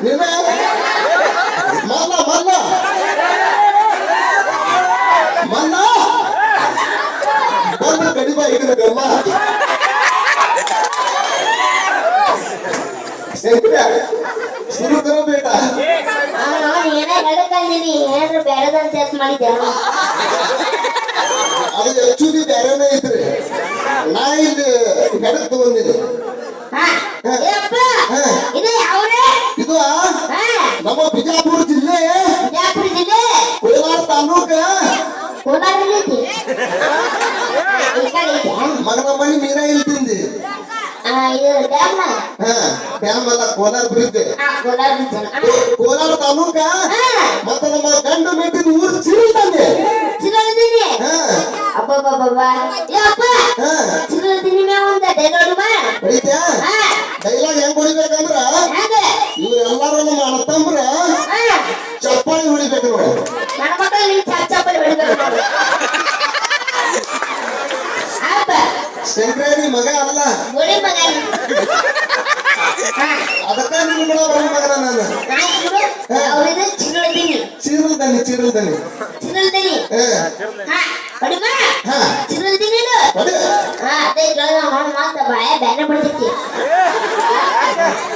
ನೀನ ಮಲ್ಲ ಮಲ್ಲ ಮಲ್ಲ ಬಂದ ಕಡಿಮ ಈಗ ಗಮ್ಮ ಶುರು ಕರೋ ಬೇಟಾ ಏನೇ ಹೇಳಕಂದಿನಿ ಏನ್ರ ಬೇಡದಂತ ಎತ್ ಮಾಡಿದ್ದೆ ಅದು ಆಕ್ಚುಲಿ ಬೇರೆನೇ ಐತ್ರಿ ನಾ ಇಲ್ಲಿ ಹೆಡಕ್ ತಗೊಂಡಿನಿ ಇದು ನಮ್ಮ ಬಿಜಾಪುರ ಜಿಲ್ಲೆ ಕೋಲಾರ ತಾಲೂಕ ಮಗನ ಮನೆ ಮೀನ ಇಲ್ಲಿ ತಿಂದಿ ಡ್ಯಾಮ್ ಅಲ್ಲ ಕೋಲಾರ ಬ್ರಿಡ್ಜ್ ಕೋಲಾರ ತಾಲೂಕ ಮತ್ತೆ ನಮ್ಮ ಗಂಡು ಮೆಟ್ಟಿದ ಊರು ಚಿರುಳ್ತಾನೆ ಡೈಲಾಗ್ ಹೆಂಗ್ ಹೊಡಿಬೇಕಂದ್ರ ಇವ್ರೆಲ್ಲಾರು ನಮ್ಮ ಅಣ್ಣತಂಬ್ರ ಚಪ್ಪಾಳಿ ಹೊಡಿಬೇಕು ನೋಡಿ ಶಂಕರೇರಿ ಮಗ ಅಲ್ಲ ಅದಕ್ಕ ನಿನ್ ಕೂಡ ಬರೋ ಮಗನ ನಾನು ಚಿರುಳ್ದನಿ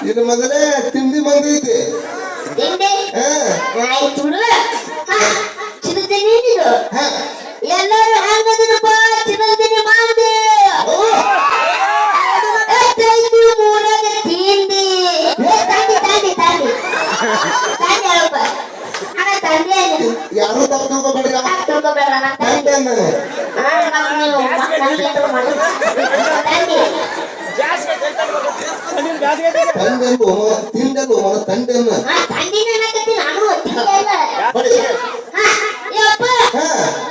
ಇದು ಮೊದಲೇ ತಿಂಡಿ ಬಂದೈತಿ ಎಲ್ಲರೂ ಹಂಗದನಪ್ಪ ಚಿನ್ನದಿನಿ ಮಾಡಿ ಮೂರಾಗ ತಿಂಡಿ ತಾಂಡಿ ಹೇಳಪ್ಪ ಅಣ್ಣ ತಂದೆ ಯಾರು ತಪ್ಪಿಬೇಡ್ರಿ ತಿಳ್ಕೊಬೇಡ ತಿಂಡಲು ತಂಡೆನ್ನ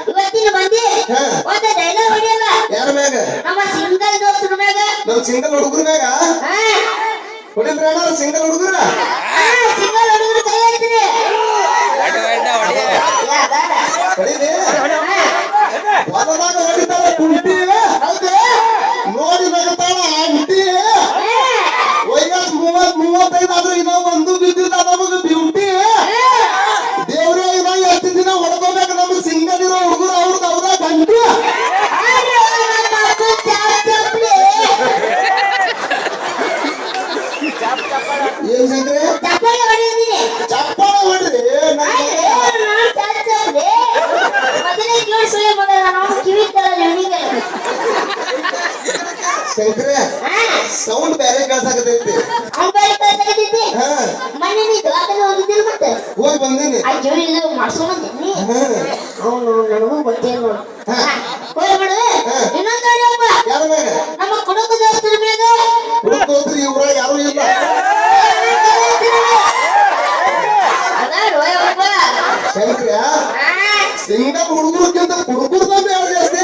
ಇವತ್ತಿನ ಮಂದಿ ಒಂದು ಡೈಲಾಗ್ ಹೊಡಿಯಲ್ಲ ಯಾರ ಮ್ಯಾಗ ನಮ್ಮ ಸಿಂಗಲ್ ದೋಸ್ತರ ಮ್ಯಾಗ ನಮ್ ಸಿಂಗಲ್ ಹುಡುಗರ ಮ್ಯಾಗ ಹೊಡಿದ್ರಣ ಸಿಂಗಲ್ ಹುಡುಗರ ಸಿಂಗಲ್ ಹುಡುಗರು ಕೈ ಹಾಕ್ತೀನಿ ಹೊಡಿದೆ ಹೊಲದಾಗ ಹೊಡಿತಾಳ ಕುಂಟಿ ಹೌದು ನೋಡಿ ನಗತಾಳ ಆಂಟಿ ವಯಸ್ 30-35 ಆದ್ರೂ ಇನ್ನೂ ಒಂದು ಬಿದ್ದಿದ್ದ ನಮಗ ಬ್ಯೂಟಿ ದೇವ್ರೇ ಇನ್ನ ಎಷ್ಟು ದಿನ ಹೊಡ್ಕೋಬೇಕು ನಮ್ಗೆ ಸಿಂಗಲ್ ಇರೋ ಹುಡುಗರು ಅವ್ರ ಗಂಟು ಏನ್ ಸಿಂಗ್ರೆ ಚಪ್ಪಾಳ ಹೊಡ್ರಿ ಶಂಕರೇ ಸೌಂಡ್ ಬೇರೆ ಕೇಳ್ಸಾಕತೈತಿ ಹೋಗಿ ಬಂದೀನಿ ನನಗೂ ಗೊತ್ತೇನು ನೋಡು ಇನ್ನೊಂದು ಯಾರ ಮ್ಯಾಗ ನಮ್ಮ ಕುಡುಕ ದೋಸ್ತರ ಮ್ಯಾಗ ಹುಡುಕೋದ್ರಿ ಇವ್ರ ಯಾರು ಇಲ್ಲ ಶಂಕರ ಸಿಂಗಲ್ ಹುಡುಗರ್ಕಿಂತ ಹುಡುಗರ್ದ ಬೇರೆ ಜಾಸ್ತಿ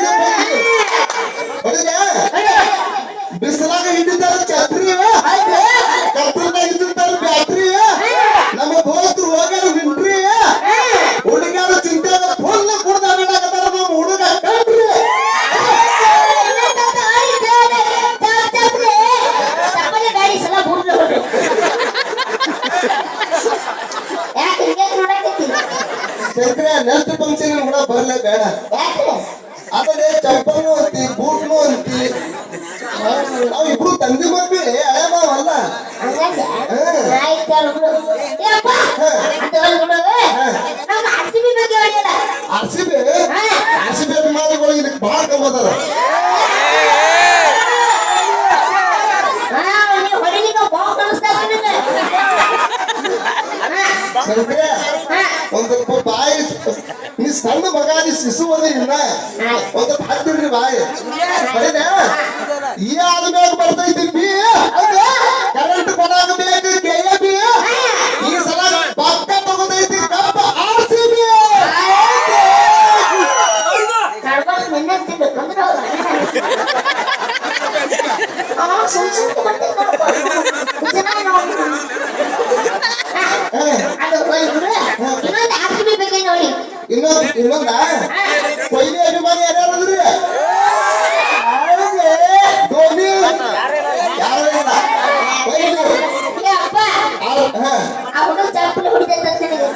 ಬಿಸಿಲಾಗ ಹಿಡಿತಾರ ಛತ್ರಿ ಕತ್ತಲ್ದಾಗ ಹಿಡಿತಾರ ಬ್ಯಾಟ್ರಿ ನಮ್ಮ ದೋಸ್ತರು ಹೋಗ್ಯಾರ ವಿಂಟ್ರಿ ಹುಡುಗಾರ ಚಿಂತೆ ಫುಲ್ ಕುಡ್ದಾಗತ್ತಾರ ನಮ್ಮ ಹುಡುಗ ಕಟ್ರಿ ಶಂಕರ ನೆಕ್ಸ್ಟ್ ಫಂಕ್ಷನ್ ಕೂಡ ಬರಲೇ ಬೇಡ ಆಮೇಲೆ ಚಪ್ಪಲ್ನು ಅಂತಿ ಬೂಟ್ನು ಅಂತಿ ನಾವ್ ಇಬ್ರು ತಂದೆ ಮಕ್ಕಳು ಹಳೆ ಮಾವಲ್ಲ ಆರ್ಸಿಬಿ ಅಭಿಮಾನಿಗಳು ಇದಕ್ಕೆ ಬಹಳ ಕಮ್ಮದಾರ ಶಂಕರ ಒಂದ್ ಸ್ವಲ್ಪ ಬಾಯಿ ನೀ ಸಣ್ಣ ಮಗ ನೀ ಶಿಶುವದ ಇಲ್ಲ ಒಂದ್ ಸ್ವಲ್ಪ ಹಾಕ್ಬಿಡ್ರಿ ಬಾಯಿ ಬರೀದೆ ಈ ಆದ್ಮೇಲೆ ಬರ್ತೈತಿ ಬಿ ಕರೆಂಟ್ ಕೊಡಾಗಬೇಕು ಕೆಎಬಿ ಈ ಸಲ ಪಕ್ಕ ತಗೋದೈತಿ ಕಪ್ಪ ಆರ್ಸಿಬಿ ಇನ್ನೊಂದ ಕೊಹ್ಲಿ ಅಭಿಮಾನಿ ಯಾರ್ಯಾರದ್ರಿ ಧೋನಿ ಹಾ ಆ ಹುಡುಗ ಚಪ್ಪಲಿ ಹೊಡಿತೈತೆ ಅಂತ ನಿನಗೆ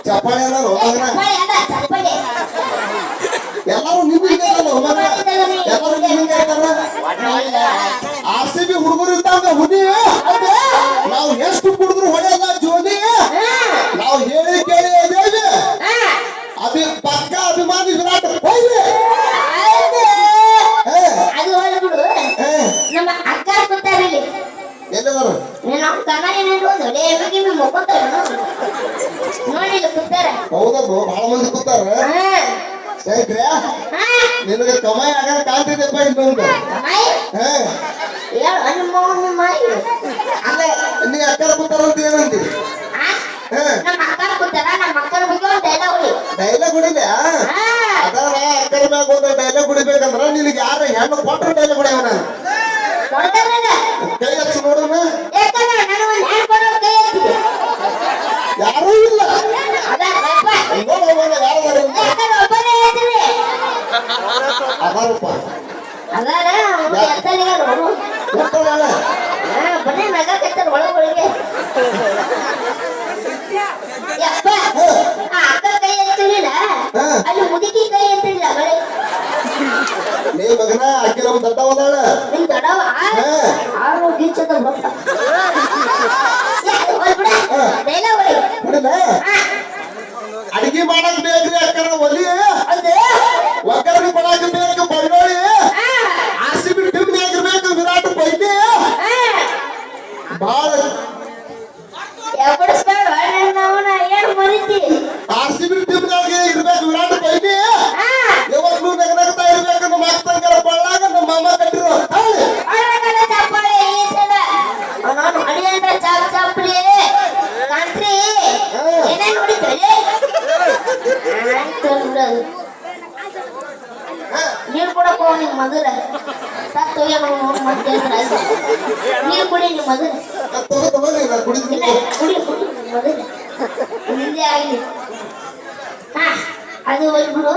ಚಪ್ಪಾಳೆ ಅಲ್ಲ ಮಗನ ಚಪ್ಪಲಿ ಅಲ್ಲ ಚಪ್ಪಲಿ ಎಲ್ಲರೂ ನಿಮಗೆ ಮಗನ ಎಲ್ಲರೂ ನಿಮಗೆ ಆರ್ ಸಿ ಬಿ ಹುಡುಗರು ಇದ್ದಾಗ ಹುಡಿ ನಾವು ಎಷ್ಟು ಕುಡಿದ್ರು ಹೊಡೆಯಲ್ಲ ಜೋಲಿ ನಾವು ಹೇಳಿ ಕೇಳಿ ಅದೇವಿ ಪಕ್ಕ ಅಭಿಮಾನಿ ವಿರಾಟ್ ಕೊಹ್ಲಿ ಅದು ಹೊರಬಿಡು ನಮ್ಮ ಅಕ್ಕ ಕೂತಾರ ಇಲ್ಲಿ ಎಲ್ಲದಾರ ನಮ್ಮ ಕನ್ನಡಿ ನೋಡು ಲೇಬಿಗೆ ಮುಕ್ಕೋತಾರ ನೋಡಿ ಕೂತಾರ ಹೌದಪ್ಪ ಬಹಳ ಮಂದಿ ಕೂತಾರ ಸೈಕ್ರೆ ನಿನಗೆ ಕಮಾಯಿ ಆಗ ಕಾಣ್ತಿದ್ದೆಪ್ಪ ಇನ್ನೊಂದು ಅಲ್ಲ ನೀ ಅಕ್ಕರ ಕೂತಾರ ಅಂತ ಏನಂತಿ ನಮ್ಮ ಅಕ್ಕ ಕೂತಾರ ನಮ್ಮ ಅಕ್ಕನ ಬಗ್ಗೆ ಒಂದು ಡೈಲಾಗ್ ಹೊಡಿ ಡೈಲಾಗ್ ಹೊಡಿಲ್ಲ ಅದಾರ ಅಕ್ಕರ ಮ್ಯಾಗ ಒಂದು ಡೈಲಾಗ್ ಹೊಡಿಬೇಕಂದ್ರ ನಿನಗೆ ಯಾರ ಹೆಣ್ಣು ಕೊಟ್ಟರು ಡೈಲಾಗ್ ಹೊಡೆಯವ ನಾನು ಕೈ ಹಚ್ಚು ನೋಡೋಣ ಯಾರೂ ಇಲ್ಲ ನೋಡೋಣ ಯಾರು ಅದಾರಪ್ಪ ಅದಾರ ಬನ್ನಿ ನಗ ಕಟ್ಟಾರ ಒಳಗೊಳಗೆ ಯಪ್ಪ ಆ ಅಕ್ಕ ಕೈ ಎತ್ತಲಿಲ್ಲ ಅಲ್ಲಿ ಮುದುಕಿ ಕೈ ಎತ್ತಿಲ್ಲ ಬಳೆ ನೀ ಮಗನ ಅಕ್ಕಿ ನಮ್ಮ ದೊಡ್ಡವದಾಳ ನಿನ್ ದೊಡ್ಡವ ಆರೋಗ್ಯ ಚದ ಬತ್ತ ಅಡಿಗೆ ಮಾಡಕ್ ಬೇಕ್ರಿ ಅಕ್ಕರ ಒಲಿ ಒಗ್ಗರಣೆ ಕೊಡಕ್ ಬೇಕು ಬಳ್ಳೋಳಿ ಆರ್ ಸಿ ಬಿ ಟೀಮ್ ಆಗಿರ್ಬೇಕು ವಿರಾಟ್ ಕೊಹ್ಲಿ ಬಾಳ ಏನು ಮರಿತಿ ಆರ್ ಸಿ ಬಿ ಟೀಮ್ ಇರ್ಬೇಕು ವಿರಾಟ್ ಕೊಹ್ಲಿ ಯಾವಾಗ್ಲೂ ನಗನಗ್ತಾ ಇರ್ಬೇಕು ನಮ್ಮ ಅಕ್ಕಂಗರ ಬಳ್ಳಾಗ ನಮ್ಮ ಮಾಮ ಕಟ್ಟಿರೋ ಚಪ್ಪಾಳೆ ಈ ಸಲ ಅವನವನು ಹಳಿಯಂದ್ರ ಚಪ್ಪಲಿ ಕಾಂತ್ರಿ ಏನೇನು ಹೊಡಿತಾರೆ ನೀರು ಕೊಡಪ್ಪ ನಿಮ್ ಮಗರ ಸತ್ತು ಮತ್ತೆ ನೀರು ಕುಡಿ ನಿಮ್ ಮಗರ ಇಲ್ಲ ಕುಡಿ ಕುಡಿ ಮಗರ ಹಿಂದೆ ಆಗಲಿ ಹಾ ಅದು ಹೋಗ್ಬಿಡು